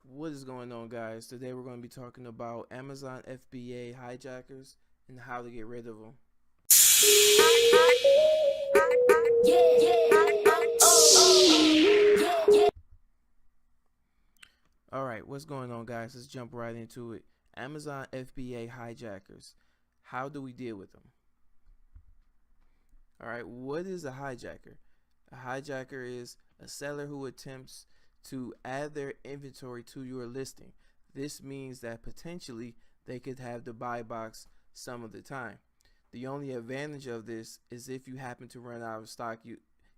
What is going on, guys? Today we're going to be talking about Amazon FBA hijackers and how to get rid of them. Alright, what's going on, guys? Let's jump right into it. Amazon FBA hijackers. How do we deal with them? Alright, what is a hijacker? A hijacker is a seller who attempts to add their inventory to your listing. This means that potentially they could have the buy box some of the time. The only advantage of this is if you happen to run out of stock,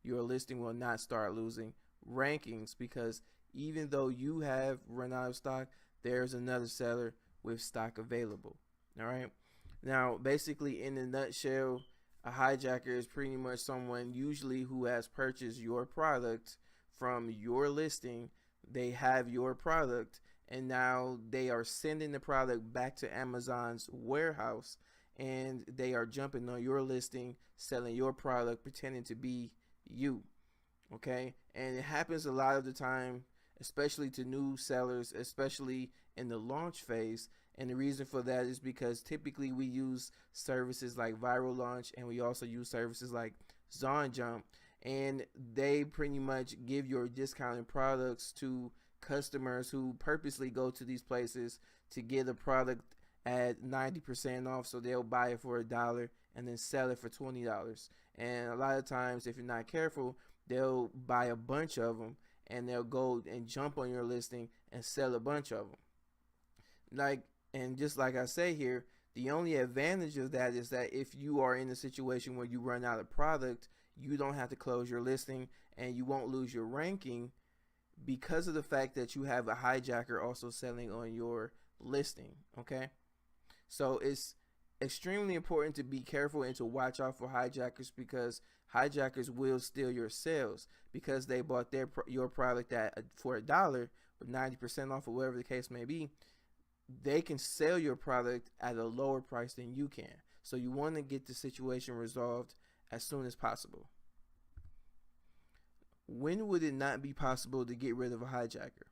your listing will not start losing rankings, because even though you have run out of stock, there's another seller with stock available. All right. Now, basically, in a nutshell, a hijacker is pretty much someone usually who has purchased your product from your listing. They have your product, and now they are sending the product back to Amazon's warehouse, and they are jumping on your listing, selling your product, pretending to be you. Okay, and it happens a lot of the time, especially to new sellers, especially in the launch phase. And the reason for that is because typically we use services like Viral Launch, and we also use services like Zon Jump, and they pretty much give your discounted products to customers who purposely go to these places to get a product at 90% off, so they'll buy it for $1 and then sell it for $20. And a lot of times, if you're not careful, they'll buy a bunch of them and they'll go and jump on your listing and sell a bunch of them. And just like I say here, the only advantage of that is that if you are in a situation where you run out of product, you don't have to close your listing and you won't lose your ranking, because of the fact that you have a hijacker also selling on your listing. Okay, so it's extremely important to be careful and to watch out for hijackers, because hijackers will steal your sales because they bought your product for $1 or 90% off, or whatever the case may be. They can sell your product at a lower price than you can. So you want to get the situation resolved as soon as possible. When would it not be possible to get rid of a hijacker?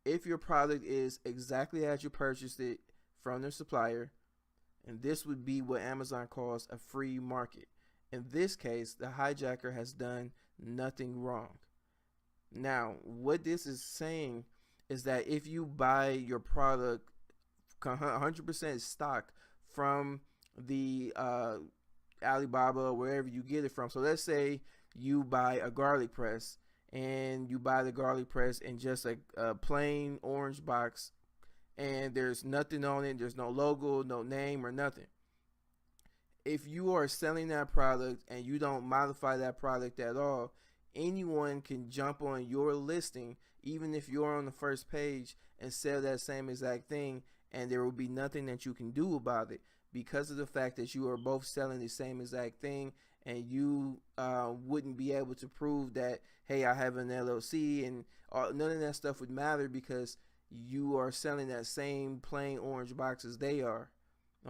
If your product is exactly as you purchased it from the supplier, and this would be what Amazon calls a free market. In this case, the hijacker has done nothing wrong. Now, what this is saying is that if you buy your product 100% stock from the Alibaba or wherever you get it from, so let's say you buy a garlic press, and you buy the garlic press in just a plain orange box, and there's nothing on it, there's no logo, no name or nothing. If you are selling that product and you don't modify that product at all, anyone can jump on your listing, even if you're on the first page, and sell that same exact thing, and there will be nothing that you can do about it, because of the fact that you are both selling the same exact thing, and you wouldn't be able to prove that, hey, I have an LLC, and none of that stuff would matter, because you are selling that same plain orange box as they are.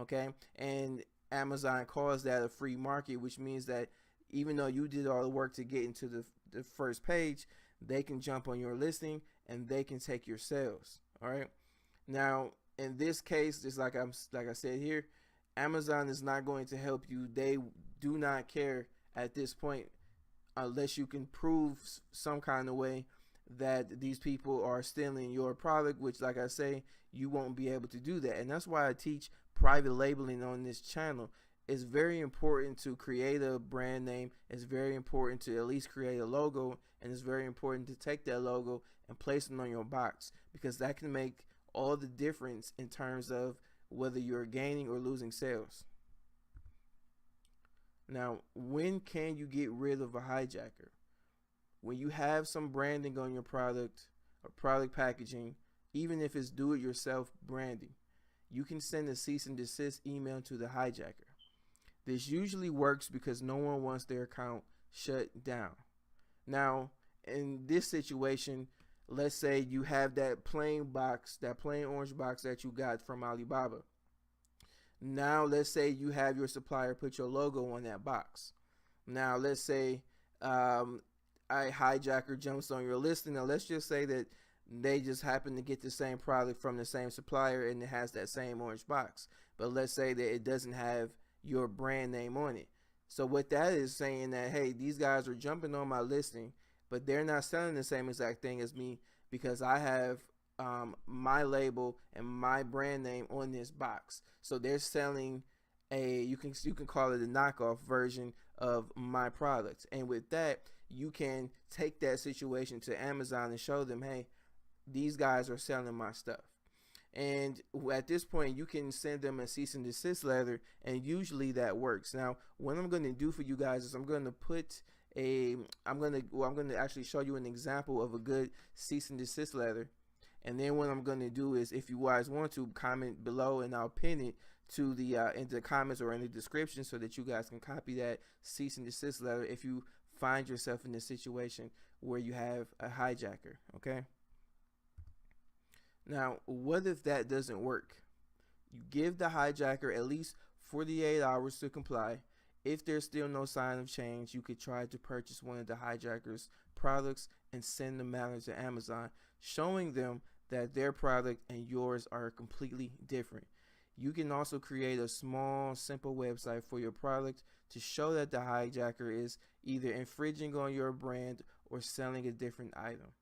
Okay, and Amazon calls that a free market, which means that even though you did all the work to get into the first page, they can jump on your listing and they can take your sales. All right. Now, in this case, just like I said here, Amazon is not going to help you. They do not care at this point, unless you can prove some kind of way that these people are stealing your product, which, like I say, you won't be able to do that. And that's why I teach private labeling on this channel. It's very important to create a brand name. It's very important to at least create a logo, and it's very important to take that logo and place it on your box, because that can make all the difference in terms of whether you're gaining or losing sales. Now, when can you get rid of a hijacker? When you have some branding on your product or product packaging, even if it's do-it-yourself branding, you can send a cease and desist email to the hijacker. This usually works because no one wants their account shut down. Now, in this situation, let's say you have that plain box, that plain orange box that you got from Alibaba. Now, let's say you have your supplier put your logo on that box. Now, let's say a hijacker jumps on your listing. Now, let's just say that they just happen to get the same product from the same supplier and it has that same orange box. But let's say that it doesn't have your brand name on it. So what that is saying that, hey, these guys are jumping on my listing, but they're not selling the same exact thing as me because I have my label and my brand name on this box. So they're selling you can call it a knockoff version of my product. And with that, you can take that situation to Amazon and show them, hey, these guys are selling my stuff. And at this point, you can send them a cease and desist letter, and usually that works. Now, what I'm going to do for you guys is I'm going to actually show you an example of a good cease and desist letter. And then what I'm going to do is, if you guys want to, comment below and I'll pin it to the in the comments or in the description so that you guys can copy that cease and desist letter if you find yourself in a situation where you have a hijacker. Okay. Now, what if that doesn't work? You give the hijacker at least 48 hours to comply. If there's still no sign of change, you could try to purchase one of the hijacker's products and send the matter to Amazon, showing them that their product and yours are completely different. You can also create a small, simple website for your product to show that the hijacker is either infringing on your brand or selling a different item.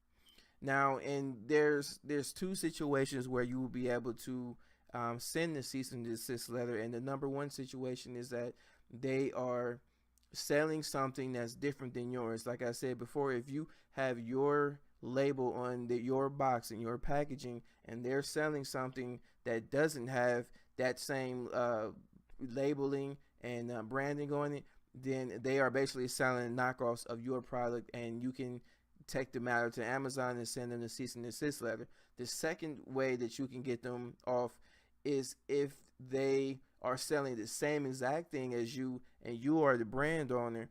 Now, and there's two situations where you will be able to send the cease and desist letter. And the number one situation is that they are selling something that's different than yours. Like I said before, if you have your label on your box and your packaging, and they're selling something that doesn't have that same labeling and branding on it, then they are basically selling knockoffs of your product, and you can take the matter to Amazon and send them the cease and desist letter. The second way that you can get them off is if they are selling the same exact thing as you and you are the brand owner.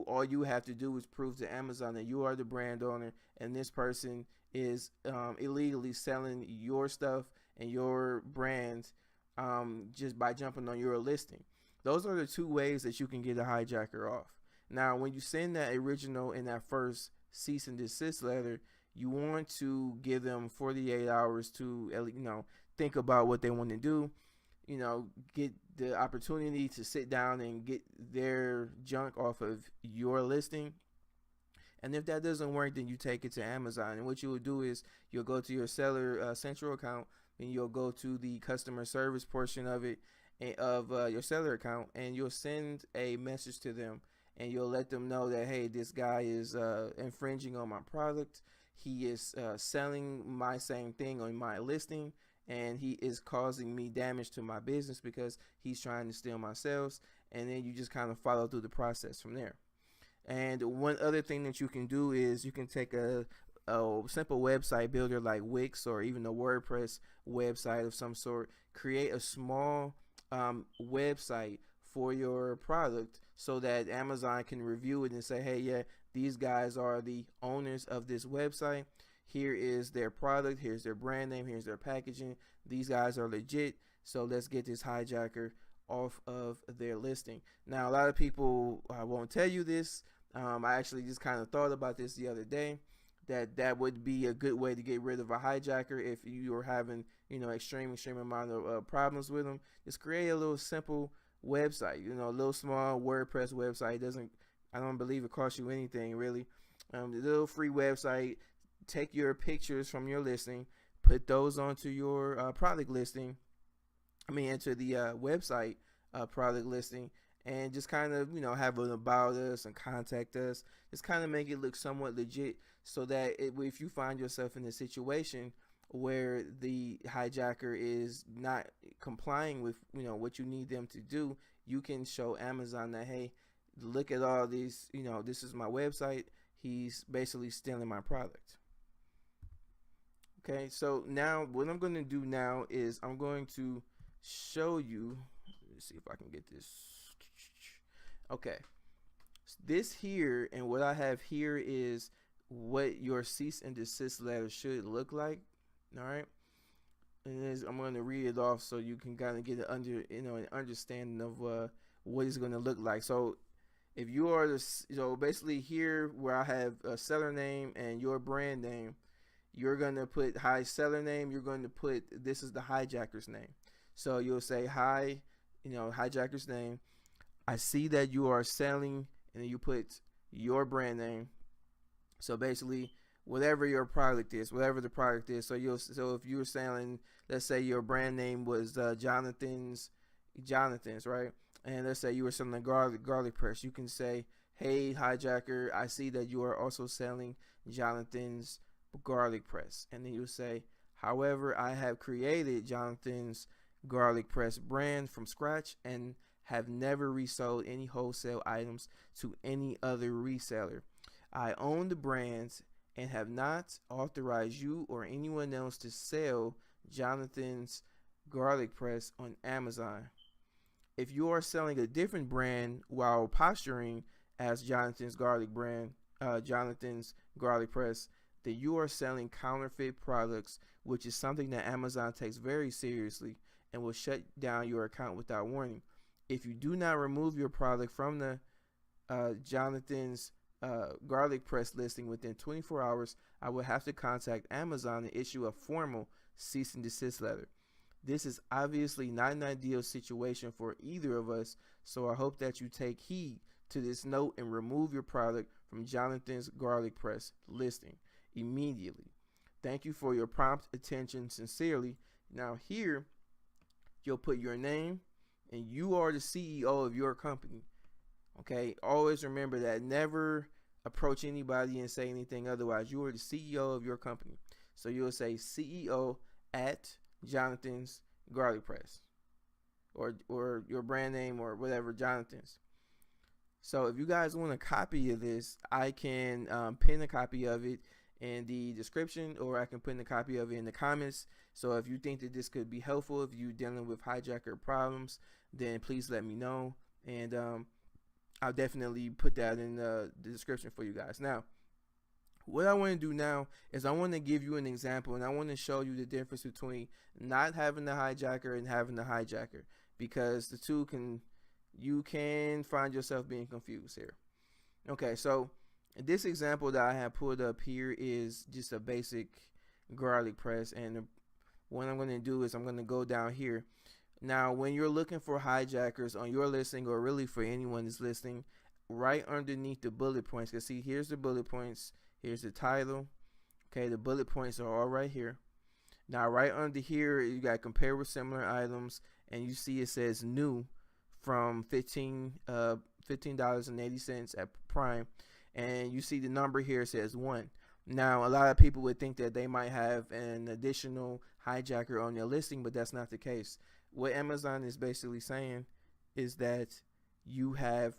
All you have to do is prove to Amazon that you are the brand owner and this person is illegally selling your stuff and your brand just by jumping on your listing. Those are the two ways that you can get a hijacker off. Now, when you send that original in that first cease and desist letter, you want to give them 48 hours to think about what they want to do, get the opportunity to sit down and get their junk off of your listing. And if that doesn't work, then you take it to Amazon. And what you will do is you'll go to your seller central account and you'll go to the customer service portion of it, of your seller account, and you'll send a message to them. And you'll let them know that, hey, this guy is infringing on my product. He is selling my same thing on my listing, and he is causing me damage to my business because he's trying to steal my sales. And then you just kind of follow through the process from there. And one other thing that you can do is you can take a simple website builder like Wix or even a WordPress website of some sort. Create a small website for your product so that Amazon can review it and say, hey, yeah, these guys are the owners of this website. Here is their product. Here's their brand name. Here's their packaging. These guys are legit. So let's get this hijacker off of their listing. Now, a lot of people won't tell you this. I actually just kind of thought about this the other day, that would be a good way to get rid of a hijacker if you are having, extreme amount of problems with them. Just create a little simple website, a little small WordPress website. I don't believe it costs you anything really. A little free website. Take your pictures from your listing, put those onto your product listing. Into the website product listing, and just kind of have an about us and contact us. Just kind of make it look somewhat legit, so that if you find yourself in a situation where the hijacker is not complying with what you need them to do, you can show Amazon that, hey, look at all these, this is my website. He's basically stealing my product. Okay, so now what I'm going to do now is I'm going to show you. Let's see if I can get this. Okay, this here and what I have here is what your cease and desist letter should look like. All right, and I'm going to read it off so you can kind of get an understanding of what it's going to look like. So if you are basically here where I have a seller name and your brand name, you're going to put hi seller name. You're going to put, this is the hijacker's name. So you'll say hi, hijacker's name. I see that you are selling, and then you put your brand name. So basically, whatever your product is, whatever the product is. So if you were selling, let's say your brand name was Jonathan's, right? And let's say you were selling a garlic press. You can say, hey, Hijacker, I see that you are also selling Jonathan's garlic press. And then you say, however, I have created Jonathan's garlic press brand from scratch and have never resold any wholesale items to any other reseller. I own the brands and have not authorized you or anyone else to sell Jonathan's garlic press on Amazon. If you are selling a different brand while posturing as Jonathan's garlic press, then you are selling counterfeit products, which is something that Amazon takes very seriously and will shut down your account without warning. If you do not remove your product from the Jonathan's garlic press listing within 24 hours, I will have to contact Amazon and issue a formal cease and desist letter. This is obviously not an ideal situation for either of us, so I hope that you take heed to this note and remove your product from Jonathan's garlic press listing immediately. Thank you for your prompt attention. Sincerely. Now here, you'll put your name, and you are the CEO of your company. Okay, always remember that. Never approach anybody and say anything otherwise. You are the CEO of your company. So you'll say CEO at Jonathan's garlic press, or your brand name or whatever, Jonathan's. So if you guys want a copy of this, I can pin a copy of it in the description, or I can put a copy of it in the comments. So if you think that this could be helpful, if you're dealing with hijacker problems, then please let me know, and I'll definitely put that in the description for you guys. Now, what I want to do now is I want to give you an example, and I want to show you the difference between not having the hijacker and having the hijacker, because the two you can find yourself being confused here. Okay, so this example that I have pulled up here is just a basic garlic press, and what I'm going to do is I'm going to go down here. Now, when you're looking for hijackers on your listing, or really for anyone that's listening, right underneath the bullet points, because see, here's the bullet points, here's the title. Okay, the bullet points are all right here. Now, right under here, you got compare with similar items, and you see it says new from $15.80 at Prime, and you see the number here says 1. Now, a lot of people would think that they might have an additional hijacker on their listing, but that's not the case. What Amazon is basically saying is that you have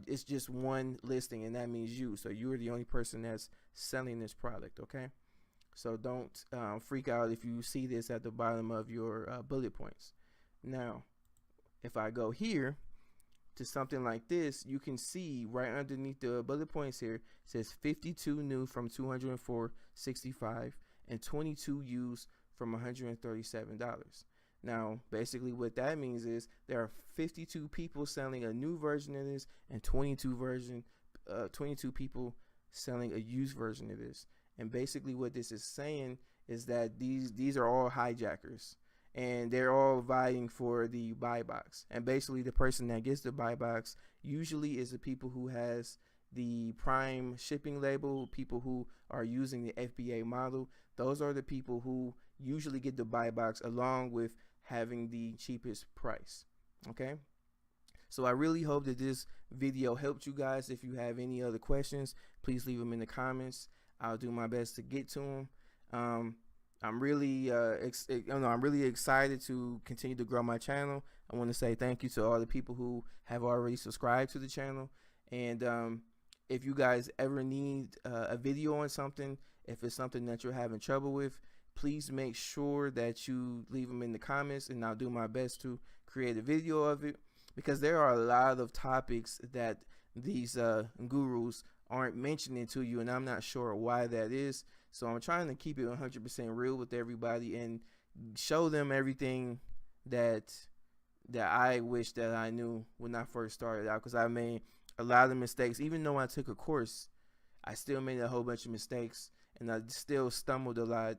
it's just one listing, and that means you. So you're the only person that's selling this product. Okay, so don't freak out if you see this at the bottom of your bullet points. Now, if I go here to something like this, you can see right underneath the bullet points here, it says 52 new from $204.65 and 22 used from $137. Now, basically what that means is there are 52 people selling a new version of this, and 22 people selling a used version of this. And basically what this is saying is that these are all hijackers, and they're all vying for the buy box. And basically the person that gets the buy box usually is the people who has the Prime shipping label, people who are using the FBA model. Those are the people who usually get the buy box, along with having the cheapest price. Okay, so I really hope that this video helped you guys. If you have any other questions, please leave them in the comments. I'll do my best to get to them. I'm really excited to continue to grow my channel. I want to say thank you to all the people who have already subscribed to the channel, and if you guys ever need a video on something, if it's something that you're having trouble with, please make sure that you leave them in the comments, and I'll do my best to create a video of it, because there are a lot of topics that these gurus aren't mentioning to you, and I'm not sure why that is. So I'm trying to keep it 100% real with everybody and show them everything that I wish that I knew when I first started out, because I made a lot of mistakes. Even though I took a course, I still made a whole bunch of mistakes, and I still stumbled a lot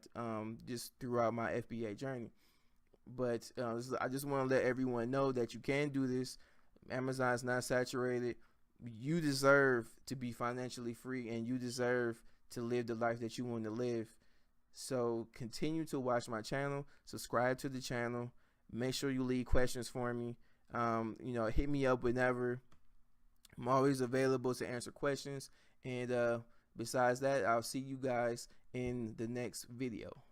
just throughout my FBA journey. But I just want to let everyone know that you can do this. Amazon's not saturated. You deserve to be financially free, and you deserve to live the life that you want to live. So continue to watch my channel, subscribe to the channel, make sure you leave questions for me. Hit me up whenever. I'm always available to answer questions. And besides that, I'll see you guys in the next video.